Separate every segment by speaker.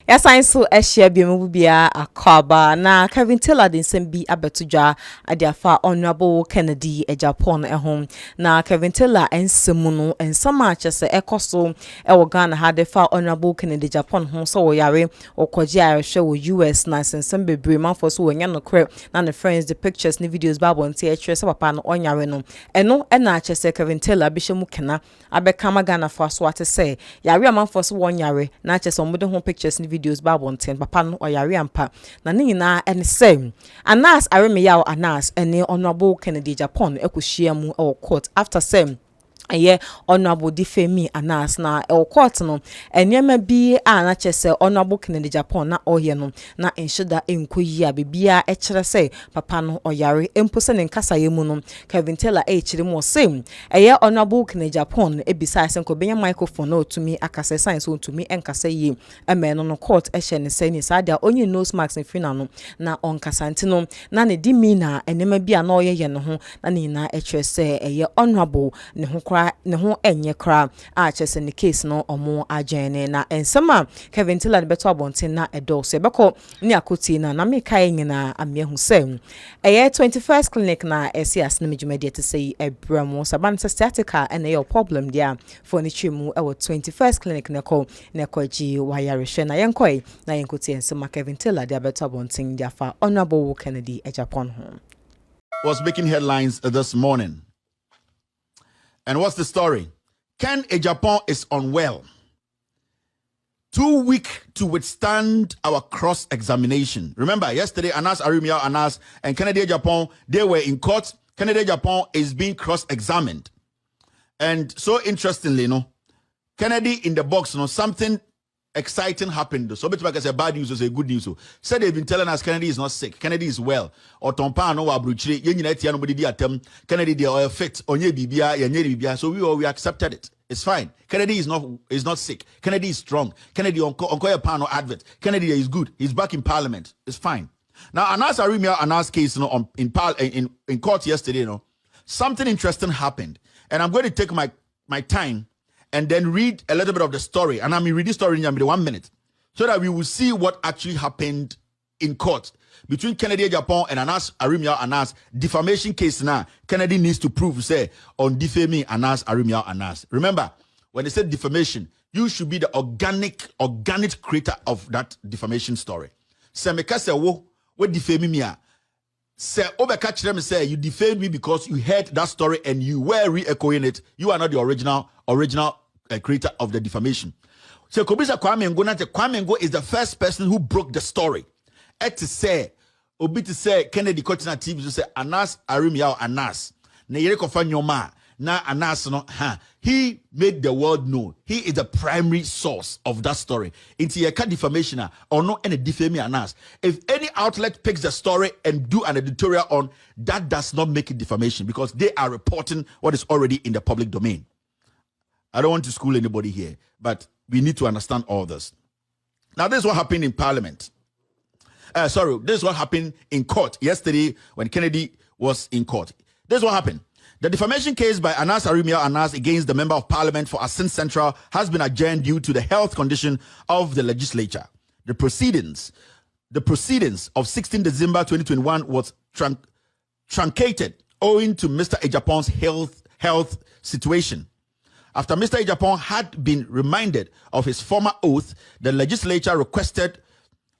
Speaker 1: Yes, I saw a share be a akaba na Kevin Taylor din sembi abetujwa adiafa honorable Kennedy Agyapong home na Kevin Taylor ensemu ensama chese ekoso e Ghana had fa honorable Kennedy Agyapong ho so wo yare okoje ahwe wo US na sensem bebre manfo so wonya no kre na the friends the pictures ni videos ba bonte e kire se papa no onyare no eno e na chese Kevin Taylor bishemu kena abekama Ghana fo so ate se yare amanfo so wonyare na chese omude ho pictures ni videos ba bonten papa no oyare ampa na ne nyina ene same anas aremiyaw anas ene honorable Kennedy Agyapong ekohia mu e court after same aye honorable defame anas na e court no enema bi a na chese honorable Kennedy Agyapong na ohye no na enhida enkoyi a bibia e kire se papa no oyare empose ne nkasaye mu no Kevin Taylor e kire mu same aye honorable Kennedy Agyapong e bisa se nko benya microphone na otumi akase science otumi enkasa yi emeno no court e hye ne se ni sadia onye nose mask ne fina no na onkasa ntino na ne dimi na enema bi a na oyye ye ne ho na ne na e kire se aye honorable ne ho ne ho enye kra a chese ne case no omo agene na ensema Kevin Taylor beto abonten na edo se beko ni akoti na meka nyina amehu sem 21st clinic na esias na medjumadi te say ebramo saban statica and your problem dia for ni chimu e 21st clinic ne ko ji wayare na yenkoi na yenkoti ensema Kevin Taylor dia beto abonten dia fa honorable Kennedy Agyapong home
Speaker 2: was making headlines this morning. And what's the story? Ken Agyapong is unwell. Too weak to withstand our cross-examination. Remember, yesterday, Anas Arimiao Anas and Kennedy Agyapong, they were in court. Kennedy Agyapong is being cross-examined. And so interestingly, Kennedy in the box, something exciting happened. So but like I said, bad news was a good news. Said they've been telling us Kennedy is not sick. Kennedy is well. Or Tompa no abruchiri. Nobody did attempt. Kennedy they are fit. Onye bibia, yenye bibia. So we accepted it. It's fine. Kennedy is not sick. Kennedy is strong. Kennedy on pano advert. Kennedy is good. He's back in parliament. It's fine. Now Anas Arimia Anas case in court yesterday, something interesting happened. And I'm going to take my time and then read a little bit of the story. And I'm reading the story in 1 minute so that we will see what actually happened in court between Kennedy Agyapong and Anas Arimiao Anas defamation case. Now Kennedy needs to prove say on defaming Anas Arimiao Anas. Remember, when they said defamation, you should be the organic creator of that defamation story. Say meka say wo defame me a say obeka kire me say you defamed me because you heard that story and you were re-echoing it. You are not the original creator of the defamation. So Kobisa Kwame Ngo is the first person who broke the story. To say Kennedy Kotina TV to say Anas Arimiao Anas na yere kofa nyoma na Anas no he made the world know he is the primary source of that story. Into your defamation or no any defaming Anas. If any outlet picks the story and do an editorial on that, does not make it defamation because they are reporting what is already in the public domain. I don't want to school anybody here, but we need to understand all this. Now, this is what happened in Parliament. This is what happened in court yesterday when Kennedy was in court. This is what happened. The defamation case by Anas Arimiao Anas against the Member of Parliament for Asin Central has been adjourned due to the health condition of the legislature. The proceedings of 16 December 2021 was truncated owing to Mr. Agyapong's health situation. After Mr. Agyapong had been reminded of his former oath, the legislature requested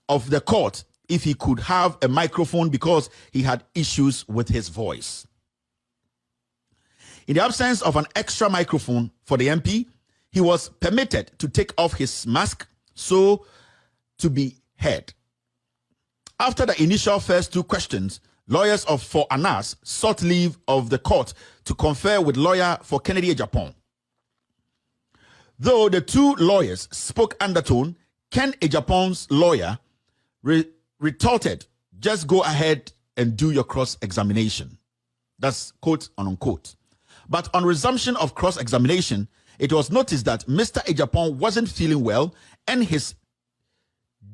Speaker 2: of the court if he could have a microphone because he had issues with his voice. In the absence of an extra microphone for the MP, he was permitted to take off his mask so to be heard. After the initial first two questions, lawyers for Anas sought leave of the court to confer with lawyer for Kennedy Agyapong. Though the two lawyers spoke undertone, Ken Agyapong's lawyer retorted, just go ahead and do your cross-examination. That's quote unquote. But on resumption of cross-examination, it was noticed that Mr. Agyapong wasn't feeling well and his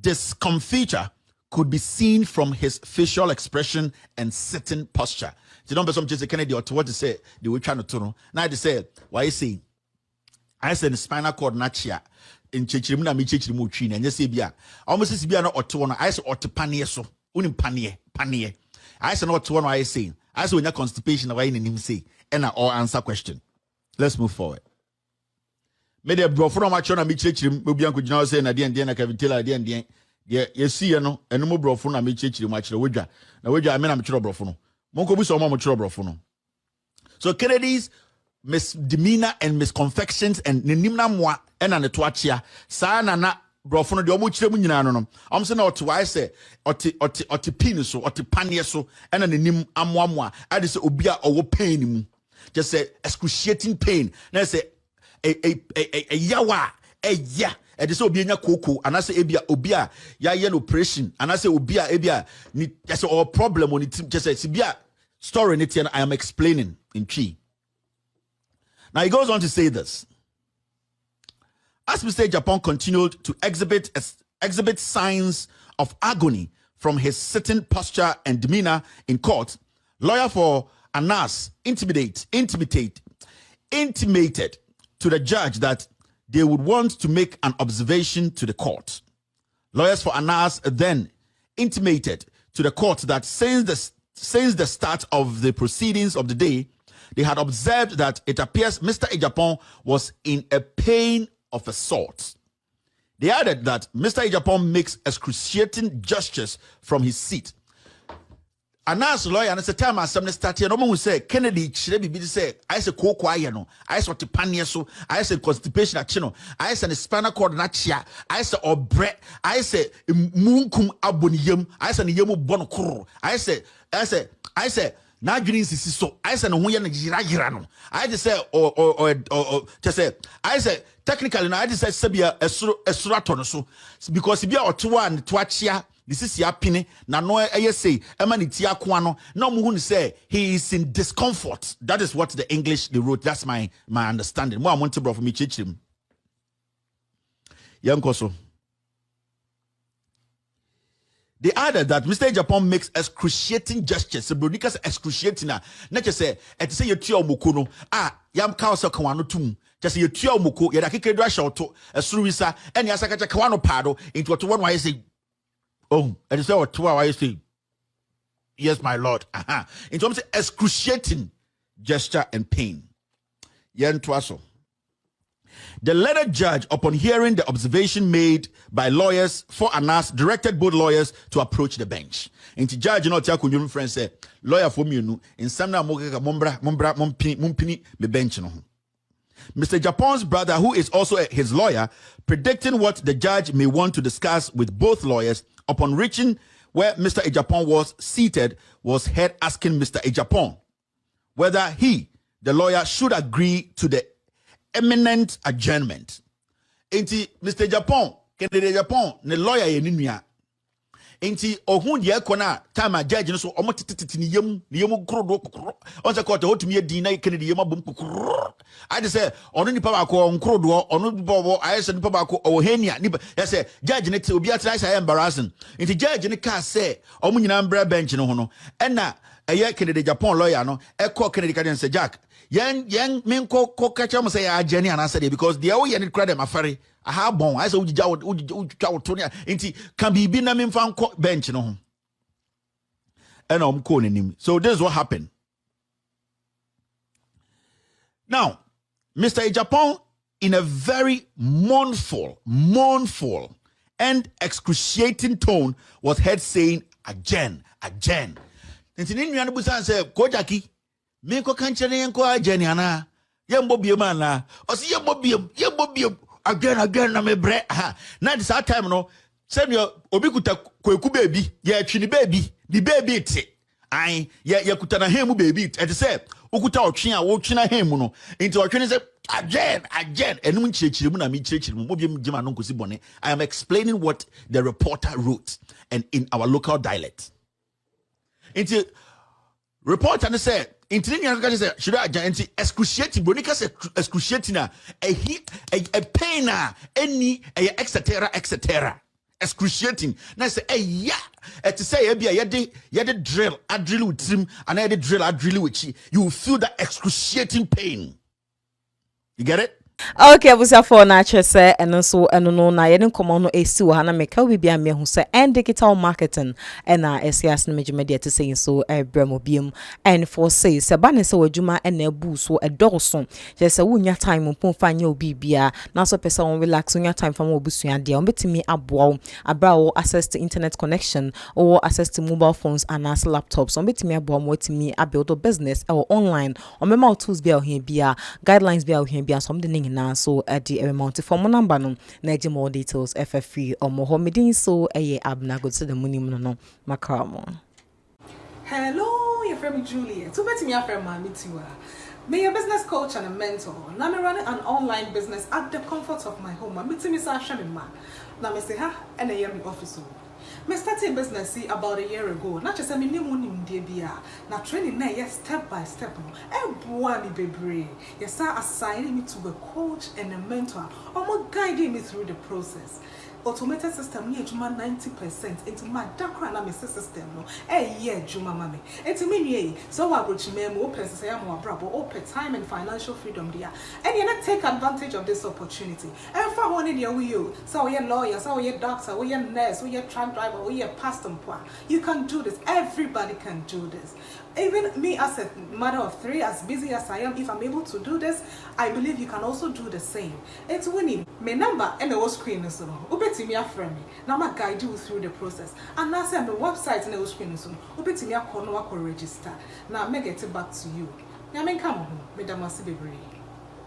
Speaker 2: discomfiture could be seen from his facial expression and sitting posture. You don't say Kennedy or what to say, they were trying to turn. Now they say, why you see? I said the spinal cord nachia. in chechirimu na me chechirimu twi na nyese bia almost si bia na oto no I say oto panie so unim panie I say na oto no I say when you constipation na why nim say and all answer question. Let's move forward. Me de bro for ma cho na me chechirimu obi anko gina say na de na kavitela de ye see no eno mo bro for na me chechirimu a kire wodwa na wodwa me na me kire bro for no monko bi so mo kire bro for no. So Kennedy's misdemeanor and misconfections and nenimna moa ena ne toachia sa na brofo no de omo kiremu nyina no am se na oto why say oti pin so oti panie so ena nenim amoamoa ade se obi a owo pain mu just say excruciating pain na say a yawa ya e de se obi nya koko anase ebia obi a ya ye no operation anase obi a ebia ni just or problem on it just say bia story in it I am explaining in Chi. Now he goes on to say this. As Mr. Agyapong continued to exhibit signs of agony from his sitting posture and demeanor in court, lawyer for Anas intimated to the judge that they would want to make an observation to the court. Lawyers for Anas then intimated to the court that since the start of the proceedings of the day, they had observed that it appears Mr. Agyapong was in a pain of a sort. They added that Mr. Agyapong makes excruciating gestures from his seat. Anas lawyer and it's a time as some started no one say Kennedy chire bibi say I say koko aye no I say otipanie so I say constipation achi no I say spinal cord na chia I say obre I say munkum aboniyam I say ne yemu bon kro I say na adwini sisi so I say no ho ye na yira no I just say or just say I say technically no I just say sabia esuro ato no so because bia otowa and toachia this is yapine na no say emani tia ko ano na mo hu say he is in discomfort. That is what the English they wrote. That's my understanding. Mo amonte bro for me chichim yankoso. They added that Mr. Agyapong makes excruciating gestures. So Brodikas excruciating na just say et say you tia omoko no yam ka so kan wano tum just you tia omoko ya dakeke do ahye esuruwisa ene asakacha kan wano pado into what one why say oh, and it's what 2 hours say, yes, my Lord. In terms of excruciating gesture and pain. The learned judge, upon hearing the observation made by lawyers for Anas, directed both lawyers to approach the bench. And the judge, you know, your friend said, lawyer for me, in some mumpini me bench. Mr. Agyapong's brother, who is also his lawyer, predicting what the judge may want to discuss with both lawyers, upon reaching where Mr. Agyapong was seated, was heard asking Mr. Agyapong whether he, the lawyer, should agree to the imminent adjournment. Enti Mr. Agyapong, Kennedy Agyapong, the lawyer yenua. Enti ohun ye kona time a judge no so omo tititi ni yemu krodo on se court hotumi edi na Kennedy yema bom kokro. I just say ono nipa ba ko nkrodo ono bobo I say nipa ba ko ohenia nipa ya say judge ne obi atra say embarrassing. Enti judge ne ka say omo nyina mbra bench no ho no. Ena eye Kennedy Agyapong lawyer no e call Kennedy Kadian say Jack yen men ko kacha mo say ageni anasa because the way yen credit afare aha bon I say ujija to nti can be na me fan bench no ho ena call nim. So this is what happened. Now Mr. Agyapong, in a very mournful and excruciating tone, was heard saying again. Nti ni nua no busan say ko Jackie me ko kanchere yen ko ageni ana yembo biem ana o si yembo biem again na me bre na this time no say me obi kuta kweku baby ye atwini baby the baby te ai ye kuta na hemu baby et say okuta otwe a wo twina hemu no nti otwe say again enum nchirechiremu na me chirechiremu mo biem gima no nkosi bone. I am explaining what the reporter wrote and in our local dialect. Nti reporter said should I giant excruciating bonica excruciating a pain any etc. Excruciating. Now say to say yede drill with him and drill with you will feel that excruciating pain. You get it?
Speaker 1: Okay, for na say and so no na yɛne nkɔmmɔ no ɛsi wɔ ha na meka bi bia mehu sɛ and digital marketing ɛna ɛsias no media te sɛ so ɛbrɛ mo biam and for say sɛ ba ne sɛ wadwuma ɛna abu so ɛdɔɔso kyerɛ sɛ wonya time mpo fa nyɛ obi bia na so pɛ sɛ wɔn relax wonya time fa ma obusua deɛ wɔn betumi aboa wo abra wo access to internet connection or access to mobile phones and as laptops wɔn betumi aboa mo betumi abuild business or online or mema tools bia ohia bia guidelines bia ohia bia so wɔn de ne nyinaa so at the amount for my number no na more details FFE or more medin so abna go to the money no makramo.
Speaker 3: Hello, your friend Juliet. So betting your friend Mammy too. Me a business coach and a mentor. Now me running an online business at the comfort of my home. I'm meeting Miss Ashami ma. Now me say ha and I am office. Me started business see about a year ago. Not just a minimum DBA. Now training na yes step by step. Boy me bebre. Yes sir assigning me to a coach and a mentor. Or guiding me through the process. Automated system near Juma 90% into my dark system no Juma mami into me so I go to me open say I'm bravo open time and financial freedom there and you not take advantage of this opportunity and for one in your you so you're lawyer so you're doctor or you're nurse or you're truck driver or you're pastor you can do this, everybody can do this. Even me as a mother of 3, as busy as I am, if I'm able to do this, I believe you can also do the same. It's winning. My number and the screen is on. Ubeti me a friend. Now I guide you through the process. And now say the website and the screen is on. Ubeti me a corner register. Now I get it back to you. Now come on, Madam Masibebre.